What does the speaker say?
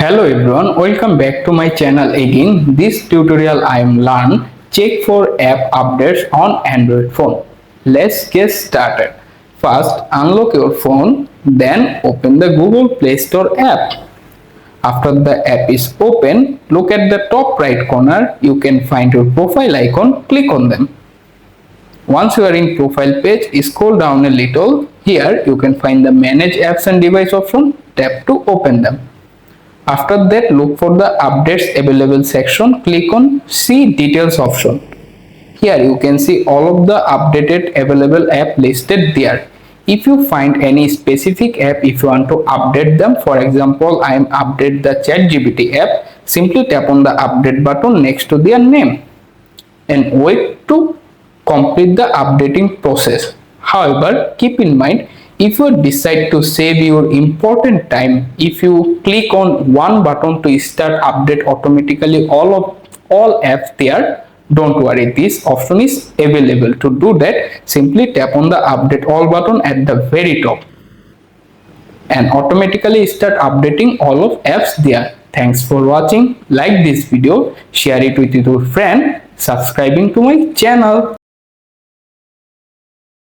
Hello everyone, welcome back to my channel again. This tutorial I am learn check for app updates on Android phone. Let's get started. First unlock your phone, then open the Google Play Store app. After the app is open, look at the top right corner. You can find your profile icon, click on them. Once you are in profile page, scroll down a little. Here you can find the manage apps and device option. Tap to open them. After that, look for the updates available section. Click on see details option. Here you can see all of the updated available app listed there. If you find any specific app, if you want to update them, for example I am update the ChatGPT app, simply tap on the update button next to their name and wait to complete the updating process. However, keep in mind, if you decide to save your important time, if you click on one button to start update automatically all apps there, don't worry, this option is available. To do that, simply tap on the update all button at the very top and automatically start updating all of apps there. Thanks for watching. Like this video, share it with your friend, subscribing to my channel.